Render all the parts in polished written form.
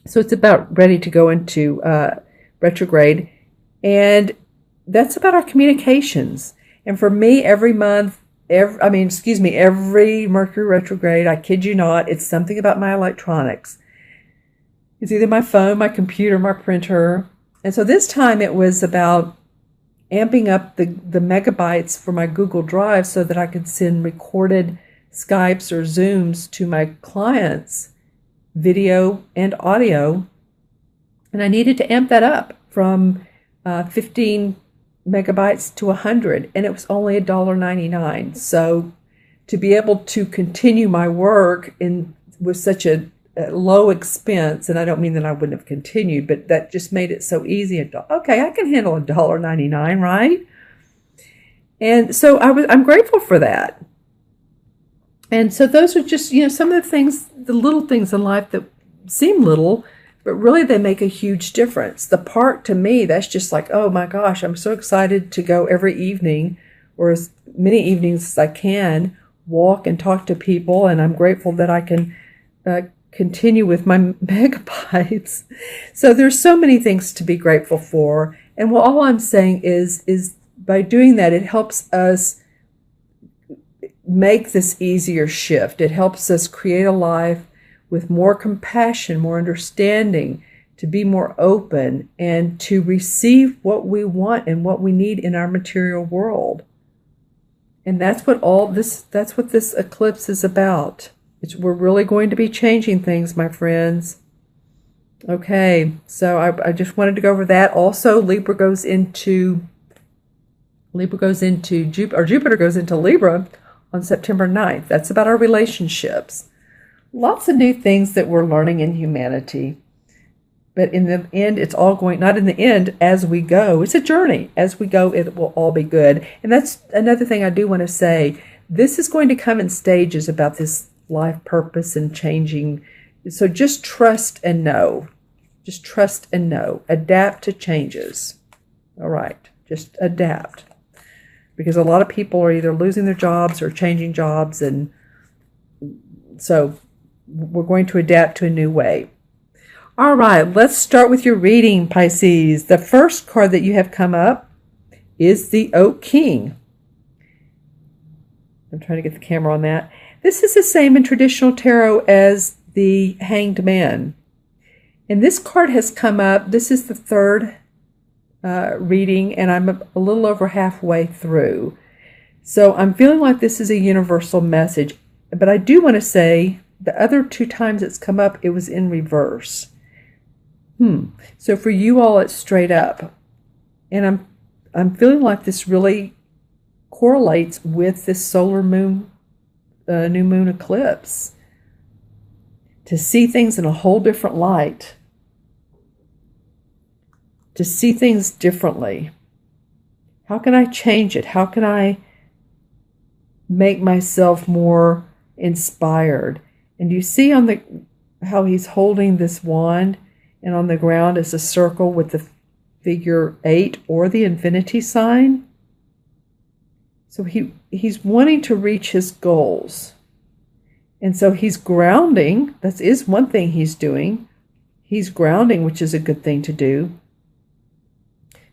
So it's about ready to go into retrograde. And that's about our communications. And for me, every month, every Mercury retrograde, I kid you not, it's something about my electronics. It's either my phone, my computer, my printer. And so this time it was about amping up the megabytes for my Google Drive so that I could send recorded Skypes or Zooms to my clients, video and audio. And I needed to amp that up from 15 megabytes to 100, and it was only $1.99. So to be able to continue my work with such a low expense, and I don't mean that I wouldn't have continued, but that just made it so easy. Okay, I can handle $1.99, right? And so I'm grateful for that. And so those are just, some of the things, the little things in life that seem little, but really they make a huge difference. The park, to me, that's just like, oh my gosh, I'm so excited to go every evening, or as many evenings as I can, walk and talk to people. And I'm grateful that I can continue with my megabytes. So there's so many things to be grateful for. And all I'm saying is by doing that, it helps us make this easier shift. It helps us create a life with more compassion, more understanding, to be more open, and to receive what we want and what we need in our material world. And that's what this eclipse is about. We're really going to be changing things, my friends. Okay, so I just wanted to go over that. Also, Jupiter goes into Libra on September 9th. That's about our relationships. Lots of new things that we're learning in humanity. But in the end, it's all going, not in the end, as we go. It's a journey. As we go, it will all be good. And that's another thing I do want to say. This is going to come in stages about this life purpose and changing. So just trust and know. Just trust and know. Adapt to changes. All right. Just adapt. Because a lot of people are either losing their jobs or changing jobs. And so we're going to adapt to a new way. All right, let's start with your reading, Pisces. The first card that you have come up is the Oak King. I'm trying to get the camera on that. This is the same in traditional tarot as the Hanged Man. And this card has come up. This is the third reading, and I'm a little over halfway through. So I'm feeling like this is a universal message. But I do want to say the other two times it's come up, it was in reverse. So for you all, it's straight up. And I'm feeling like this really correlates with this solar moon, new moon eclipse. To see things in a whole different light. To see things differently. How can I change it? How can I make myself more inspired? And you see how he's holding this wand, and on the ground is a circle with the figure 8 or the infinity sign. So he's wanting to reach his goals. And so he's grounding. That is one thing he's doing. He's grounding, which is a good thing to do.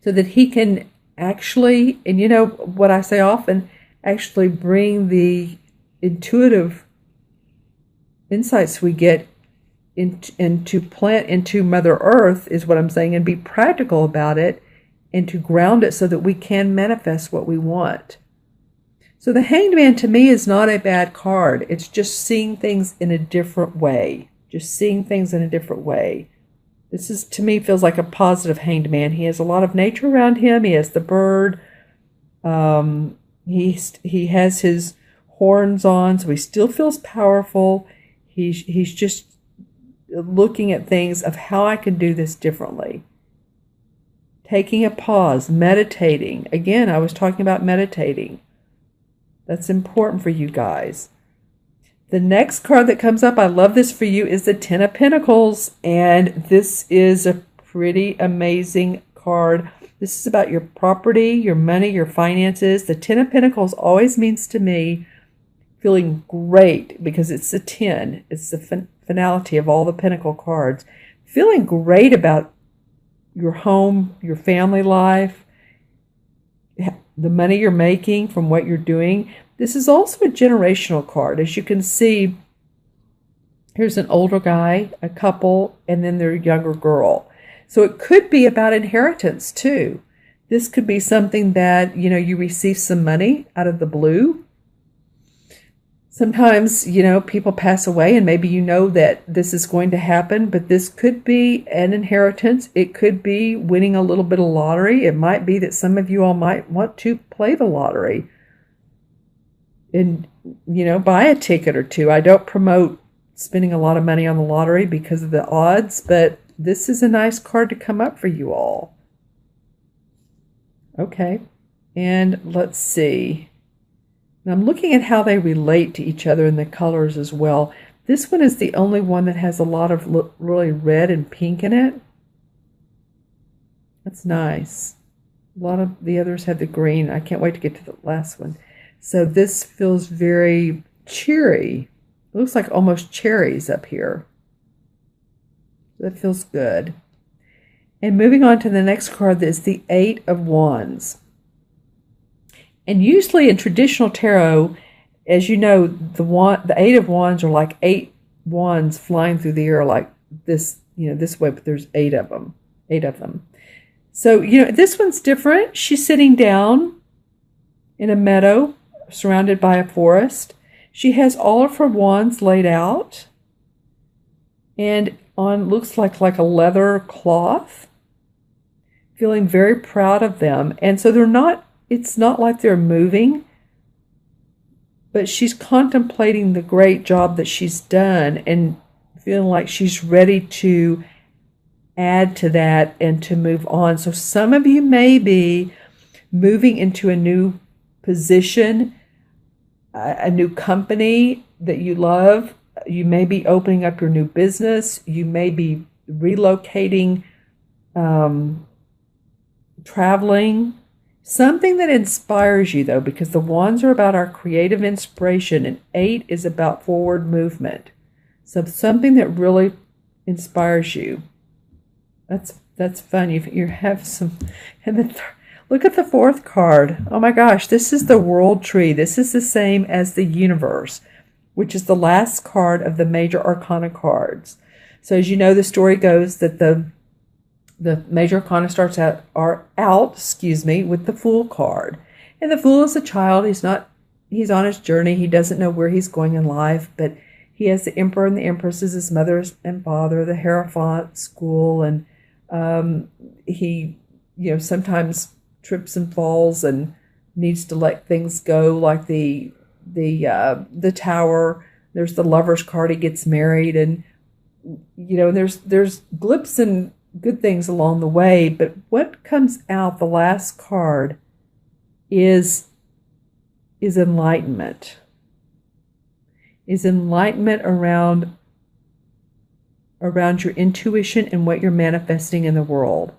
So that he can actually, and you know what I say often, actually bring the intuitive insights we get into plant into Mother Earth, is what I'm saying, and be practical about it, and to ground it so that we can manifest what we want. So the Hanged Man to me is not a bad card. It's just seeing things in a different way. Just seeing things in a different way. This is, to me, feels like a positive Hanged Man. He has a lot of nature around him. He has the bird. He has his horns on, so he still feels powerful. He's just looking at things of how I can do this differently. Taking a pause, meditating. Again, I was talking about meditating. That's important for you guys. The next card that comes up, I love this for you, is the Ten of Pentacles. And this is a pretty amazing card. This is about your property, your money, your finances. The Ten of Pentacles always means to me feeling great, because it's the 10. It's the finality of all the Pentacle cards. feeling great about your home, your family life, the money you're making from what you're doing. This is also a generational card. As you can see, here's an older guy, a couple, and then their younger girl. So it could be about inheritance too. This could be something that, you receive some money out of the blue. Sometimes, people pass away and maybe that this is going to happen, but this could be an inheritance. It could be winning a little bit of lottery. It might be that some of you all might want to play the lottery and, buy a ticket or two. I don't promote spending a lot of money on the lottery because of the odds, but this is a nice card to come up for you all. Okay, and let's see. Now I'm looking at how they relate to each other in the colors as well. This one is the only one that has a lot of really red and pink in it. That's nice. A lot of the others have the green. I can't wait to get to the last one. So this feels very cheery. It looks like almost cherries up here. That feels good. And moving on to the next card, that is the Eight of Wands. And usually in traditional tarot, as you know, the Eight of Wands are like 8 wands flying through the air like this, this way, but there's 8 of them. 8 of them. So, this one's different. She's sitting down in a meadow surrounded by a forest. She has all of her wands laid out and on looks like a leather cloth, feeling very proud of them. And so it's not like they're moving, but she's contemplating the great job that she's done and feeling like she's ready to add to that and to move on. So some of you may be moving into a new position, a new company that you love. You may be opening up your new business. You may be relocating, traveling. Something that inspires you, though, because the wands are about our creative inspiration and 8 is about forward movement. So something that really inspires you. That's fun. You have some. And then look at the 4th card. Oh my gosh, this is the World Tree. This is the same as the Universe, which is the last card of the major arcana cards. So as you know, the story goes that the major arcana starts out with the Fool card. And the Fool is a child. He's on his journey. He doesn't know where he's going in life, but he has the Emperor and the Empress as his mother and father, the Hierophant school, and he, sometimes trips and falls and needs to let things go, like the Tower. There's the Lover's card. He gets married, and there's blips and good things along the way, but what comes out, the last card, is enlightenment. Is enlightenment around your intuition and what you're manifesting in the world.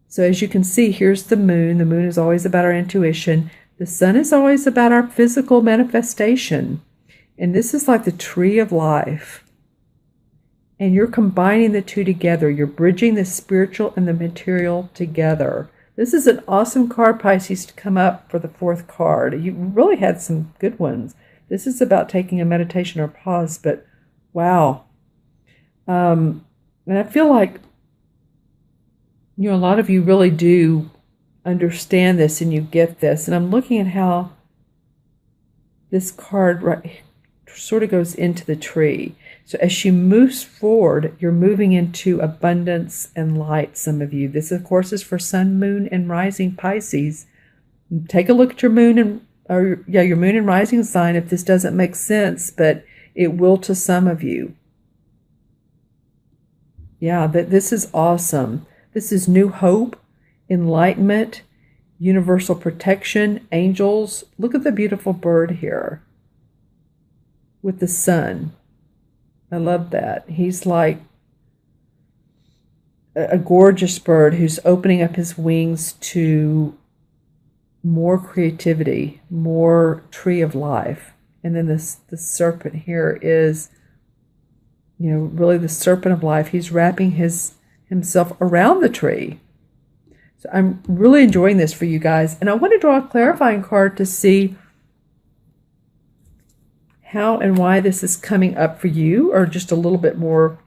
So as you can see, here's the moon. The moon is always about our intuition. The sun is always about our physical manifestation. And this is like the tree of life. And you're combining the two together. You're bridging the spiritual and the material together. This is an awesome card, Pisces, to come up for the 4th card. You really had some good ones. This is about taking a meditation or pause, but wow. And I feel like, a lot of you really do understand this and you get this. And I'm looking at how this card sort of goes into the tree. So as she moves forward, you're moving into abundance and light, some of you. This, of course, is for Sun, Moon, and Rising Pisces. Take a look at your moon your moon and rising sign if this doesn't make sense, but it will to some of you. Yeah, this is awesome. This is new hope, enlightenment, universal protection, angels. Look at the beautiful bird here with the sun. I love that. He's like a gorgeous bird who's opening up his wings to more creativity, more tree of life. And then the serpent here is really the serpent of life. He's wrapping himself around the tree. So I'm really enjoying this for you guys. And I want to draw a clarifying card to see how and why this is coming up for you, or just a little bit more.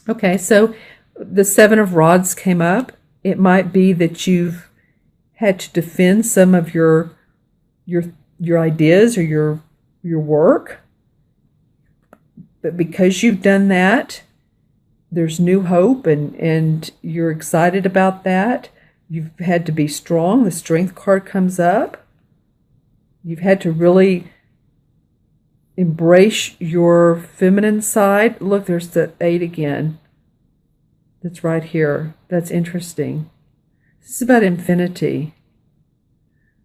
Okay, so the Seven of Rods came up. It might be that you've had to defend some of your ideas or your work. But because you've done that, there's new hope, and you're excited about that. You've had to be strong. The Strength card comes up. You've had to really embrace your feminine side. Look, there's the 8 again. That's right here. That's interesting. This is about infinity.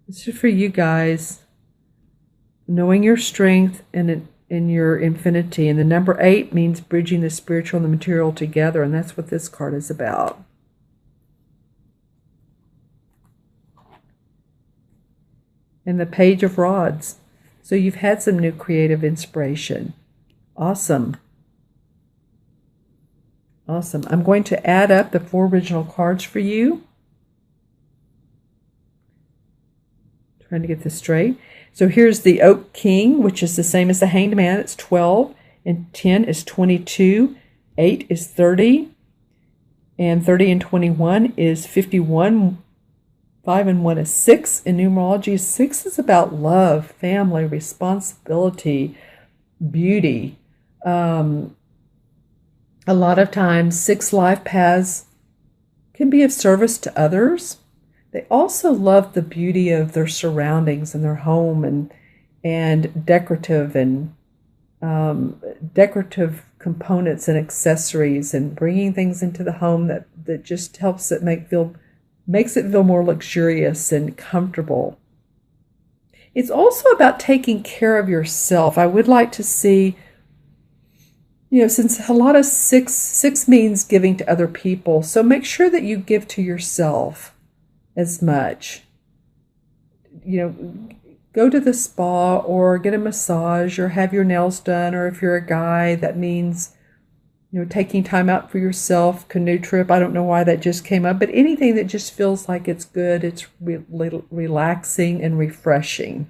This is for you guys. Knowing your strength and in your infinity. And the number 8 means bridging the spiritual and the material together. And that's what this card is about. And the Page of Rods. So you've had some new creative inspiration. Awesome. Awesome. I'm going to add up the 4 original cards for you. Trying to get this straight. So here's the Oak King, which is the same as the Hanged Man. It's 12, and 10 is 22, 8 is 30, and 30 and 21 is 51, 5 and 1 is 6. In numerology, 6 is about love, family, responsibility, beauty. A lot of times, 6 life paths can be of service to others. They also love the beauty of their surroundings and their home, and decorative components and accessories, and bringing things into the home that just helps it makes it feel more luxurious and comfortable. It's also about taking care of yourself. I would like to see, since a lot of six means giving to other people, so make sure that you give to yourself as much. Go to the spa or get a massage or have your nails done, or if you're a guy, that means taking time out for yourself. Canoe trip, I don't know why that just came up, but anything that just feels like it's good, it's relaxing and refreshing.